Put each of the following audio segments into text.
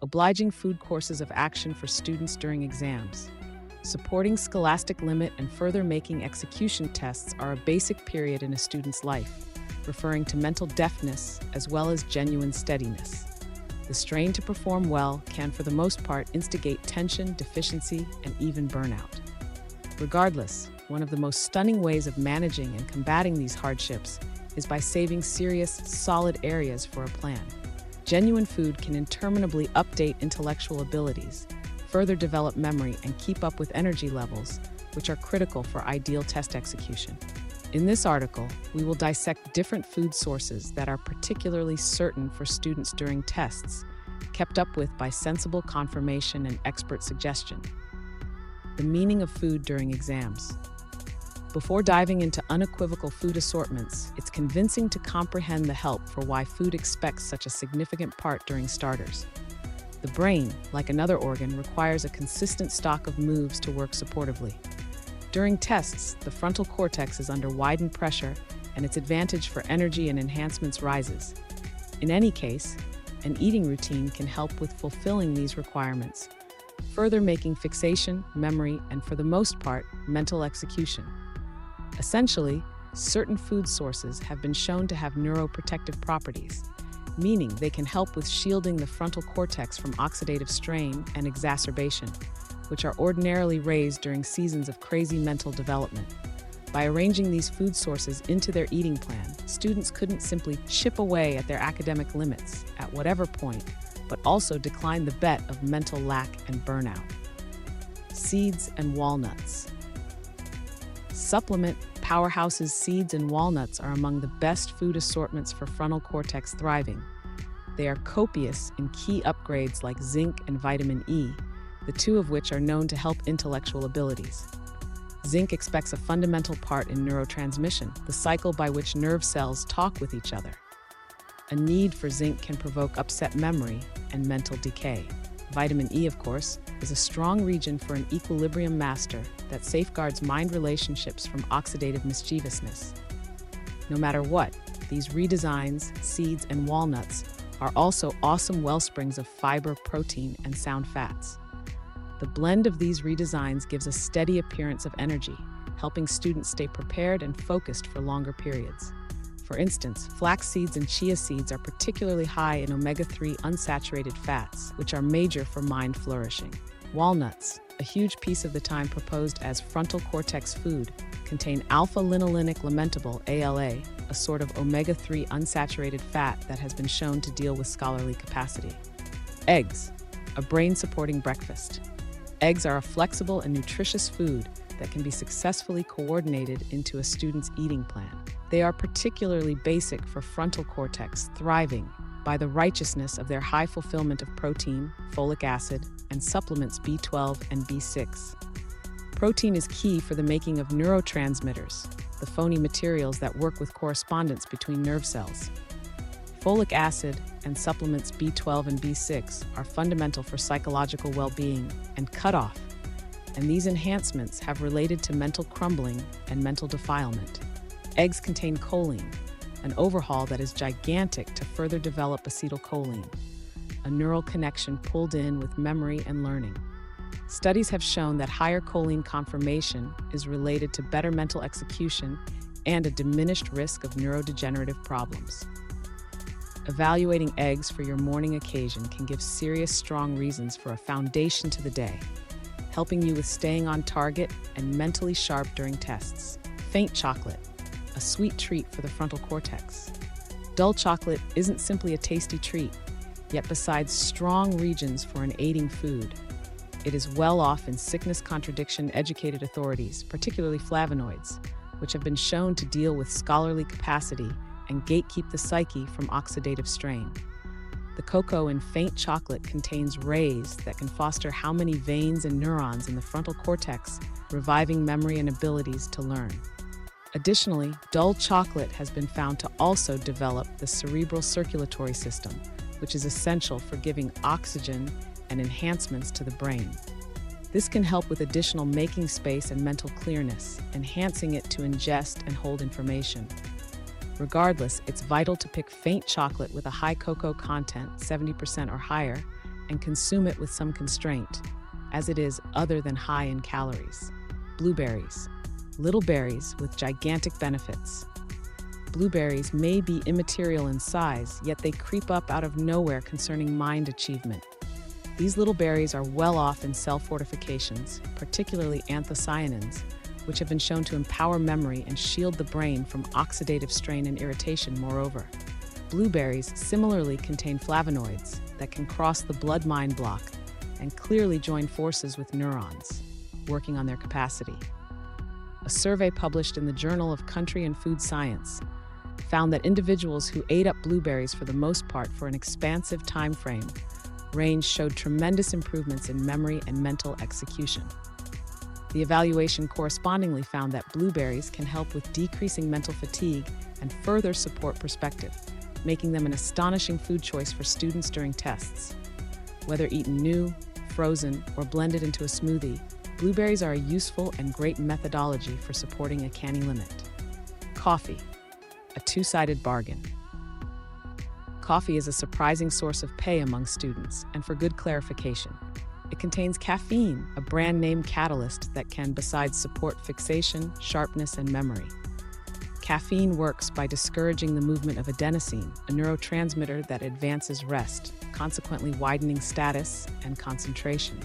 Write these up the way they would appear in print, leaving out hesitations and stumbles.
obliging food courses of action for students during exams. Supporting scholastic limit and further making execution tests are a basic period in a student's life, referring to mental deftness as well as genuine steadiness. The strain to perform well can, for the most part, instigate tension, deficiency, and even burnout. Regardless, one of the most stunning ways of managing and combating these hardships is by saving serious, solid areas for a plan. Genuine food can interminably update intellectual abilities, further develop memory, and keep up with energy levels, which are critical for ideal test execution. In this article, we will dissect different food sources that are particularly certain for students during tests, kept up with by sensible confirmation and expert suggestion. The meaning of food during exams. Before diving into unequivocal food assortments, it's convincing to comprehend the help for why food expects such a significant part during starters. The brain, like another organ, requires a consistent stock of moves to work supportively. During tests, the frontal cortex is under widened pressure, and its advantage for energy and enhancements rises. In any case, an eating routine can help with fulfilling these requirements, further making fixation, memory, and for the most part, mental execution. Essentially, certain food sources have been shown to have neuroprotective properties, meaning they can help with shielding the frontal cortex from oxidative strain and exacerbation, which are ordinarily raised during seasons of crazy mental development. By arranging these food sources into their eating plan, students couldn't simply chip away at their academic limits at whatever point, but also decline the bet of mental lack and burnout. Seeds and walnuts. Supplement powerhouses. Seeds and walnuts are among the best food assortments for frontal cortex thriving. They are copious in key upgrades like zinc and vitamin E, the two of which are known to help intellectual abilities. Zinc expects a fundamental part in neurotransmission, the cycle by which nerve cells talk with each other. A need for zinc can provoke upset memory and mental decay. Vitamin E, of course, is a strong region for an equilibrium master that safeguards mind relationships from oxidative mischievousness. No matter what, these redesigns, seeds, and walnuts are also awesome wellsprings of fiber, protein, and sound fats. The blend of these redesigns gives a steady appearance of energy, helping students stay prepared and focused for longer periods. For instance, flax seeds and chia seeds are particularly high in omega-3 unsaturated fats, which are major for mind flourishing. Walnuts, a huge piece of the time proposed as frontal cortex food, contain alpha-linolenic lamentable (ALA), a sort of omega-3 unsaturated fat that has been shown to deal with scholarly capacity. Eggs, a brain-supporting breakfast. Eggs are a flexible and nutritious food that can be successfully coordinated into a student's eating plan. They are particularly basic for frontal cortex thriving by the righteousness of their high fulfillment of protein, folic acid, and supplements B12 and B6. Protein is key for the making of neurotransmitters, the phony materials that work with correspondence between nerve cells. Folic acid and supplements B12 and B6 are fundamental for psychological well-being and cutoff, and these enhancements have related to mental crumbling and mental defilement. Eggs contain choline, an overhaul that is gigantic to further develop acetylcholine, a neural connection pulled in with memory and learning. Studies have shown that higher choline conformation is related to better mental execution and a diminished risk of neurodegenerative problems. Evaluating eggs for your morning occasion can give serious, strong reasons for a foundation to the day, helping you with staying on target and mentally sharp during tests. Faint chocolate, a sweet treat for the frontal cortex. Dull chocolate isn't simply a tasty treat, yet besides strong regions for an aiding food, it is well off in sickness contradiction-educated authorities, particularly flavonoids, which have been shown to deal with scholarly capacity and gatekeep the psyche from oxidative strain. The cocoa in faint chocolate contains rays that can foster how many veins and neurons in the frontal cortex, reviving memory and abilities to learn. Additionally, dull chocolate has been found to also develop the cerebral circulatory system, which is essential for giving oxygen and enhancements to the brain. This can help with additional making space and mental clearness, enhancing it to ingest and hold information. Regardless, it's vital to pick faint chocolate with a high cocoa content, 70% or higher, and consume it with some constraint, as it is other than high in calories. Blueberries. Little berries with gigantic benefits. Blueberries may be immaterial in size, yet they creep up out of nowhere concerning mind achievement. These little berries are well off in cell fortifications, particularly anthocyanins, which have been shown to empower memory and shield the brain from oxidative strain and irritation. Moreover, blueberries similarly contain flavonoids that can cross the blood-mind block and clearly join forces with neurons, working on their capacity. A survey published in the Journal of Country and Food Science found that individuals who ate up blueberries for the most part for an expansive time frame range showed tremendous improvements in memory and mental execution. The evaluation correspondingly found that blueberries can help with decreasing mental fatigue and further support perspective, making them an astonishing food choice for students during tests. Whether eaten new, frozen, or blended into a smoothie, blueberries are a useful and great methodology for supporting a canny limit. Coffee, a two-sided bargain. Coffee is a surprising source of pay among students, and for good clarification, it contains caffeine, a brand-name catalyst that can, besides support fixation, sharpness, and memory. Caffeine works by discouraging the movement of adenosine, a neurotransmitter that advances rest, consequently widening status and concentration.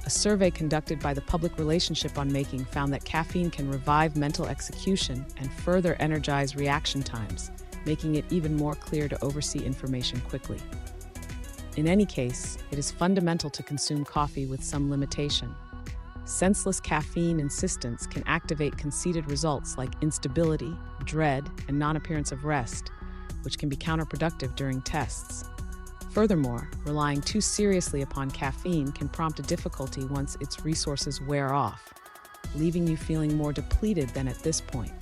A survey conducted by the Public Relationship on Making found that caffeine can revive mental execution and further energize reaction times, making it even more clear to oversee information quickly. In any case, it is fundamental to consume coffee with some limitation. Senseless caffeine insistence can activate conceded results like instability, dread, and non-appearance of rest, which can be counterproductive during tests. Furthermore, relying too seriously upon caffeine can prompt a difficulty once its resources wear off, leaving you feeling more depleted than at this point.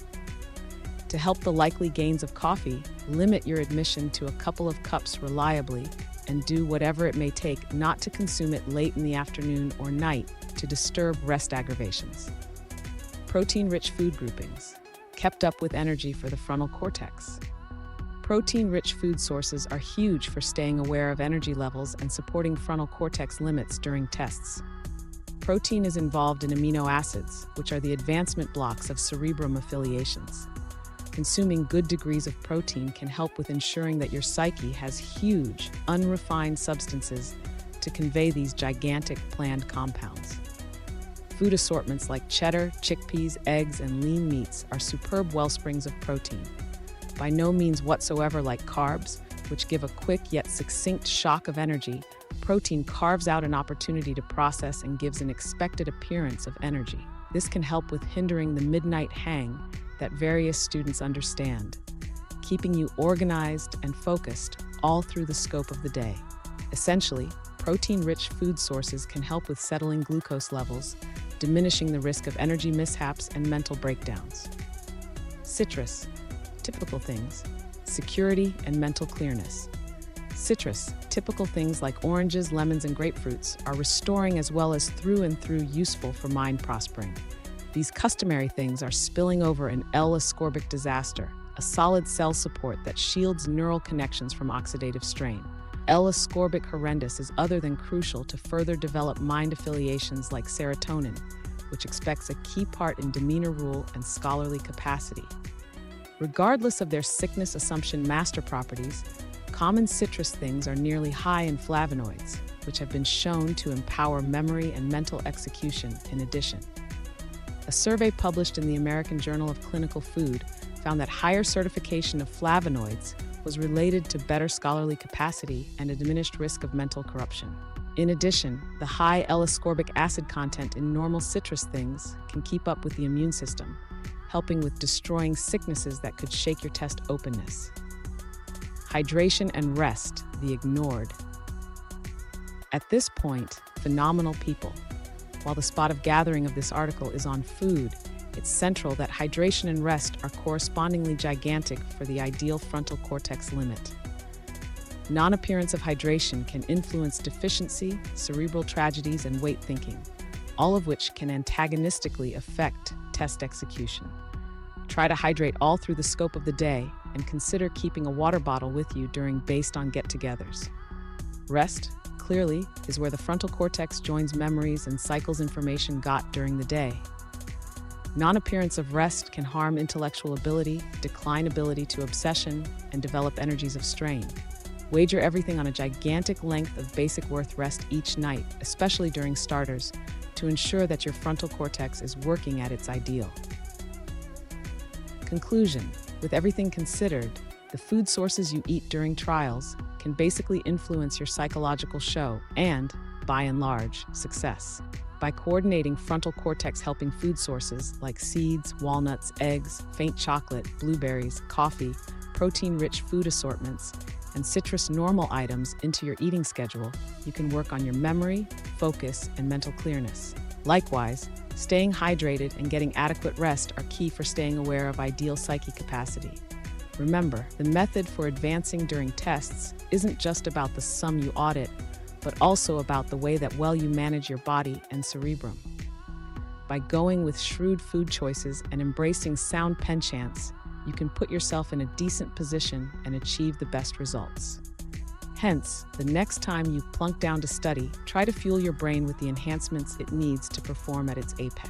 To help the likely gains of coffee, limit your admission to a couple of cups reliably and do whatever it may take not to consume it late in the afternoon or night to disturb rest aggravations. Protein-rich food groupings. Kept up with energy for the frontal cortex. Protein-rich food sources are huge for staying aware of energy levels and supporting frontal cortex limits during tests. Protein is involved in amino acids, which are the advancement blocks of cerebrum affiliations. Consuming good degrees of protein can help with ensuring that your psyche has huge, unrefined substances to convey these gigantic planned compounds. Food assortments like cheddar, chickpeas, eggs, and lean meats are superb wellsprings of protein. By no means whatsoever like carbs, which give a quick yet succinct shock of energy, protein carves out an opportunity to process and gives an expected appearance of energy. This can help with hindering the midnight hang that various students understand, keeping you organized and focused all through the scope of the day. Essentially, protein-rich food sources can help with settling glucose levels, diminishing the risk of energy mishaps and mental breakdowns. Citrus. Typical things. Security and mental clearness. Citrus, typical things like oranges, lemons, and grapefruits, are restoring as well as through and through useful for mind prospering. These customary things are spilling over an L-ascorbic disaster, a solid cell support that shields neural connections from oxidative strain. L-ascorbic horrendous is other than crucial to further develop mind affiliations like serotonin, which expects a key part in demeanor rule and scholarly capacity. Regardless of their sickness assumption master properties, common citrus things are nearly high in flavonoids, which have been shown to empower memory and mental execution in addition. A survey published in the American Journal of Clinical Food found that higher certification of flavonoids was related to better scholarly capacity and a diminished risk of mental corruption. In addition, the high L-ascorbic acid content in normal citrus things can keep up with the immune system, helping with destroying sicknesses that could shake your test openness. Hydration and rest, the ignored. At this point, phenomenal people. While the spot of gathering of this article is on food, it's central that hydration and rest are correspondingly gigantic for the ideal frontal cortex limit. Non-appearance of hydration can influence deficiency, cerebral tragedies, and weight thinking, all of which can antagonistically affect test execution. Try to hydrate all through the scope of the day and consider keeping a water bottle with you during based on get-togethers. Rest, clearly is where the frontal cortex joins memories and cycles information got during the day. Non-appearance of rest can harm intellectual ability, decline ability to obsession, and develop energies of strain. Wager everything on a gigantic length of basic worth rest each night, especially during starters, to ensure that your frontal cortex is working at its ideal. Conclusion: with everything considered, the food sources you eat during trials can basically influence your psychological show and, by and large, success. By coordinating frontal cortex helping food sources like seeds, walnuts, eggs, faint chocolate, blueberries, coffee, protein-rich food assortments, and citrus normal items into your eating schedule, you can work on your memory, focus, and mental clearness. Likewise, staying hydrated and getting adequate rest are key for staying aware of ideal psyche capacity. Remember, the method for advancing during tests isn't just about the sum you audit, but also about the way that well you manage your body and cerebrum. By going with shrewd food choices and embracing sound penchants, you can put yourself in a decent position and achieve the best results. Hence, the next time you plunk down to study, try to fuel your brain with the enhancements it needs to perform at its apex.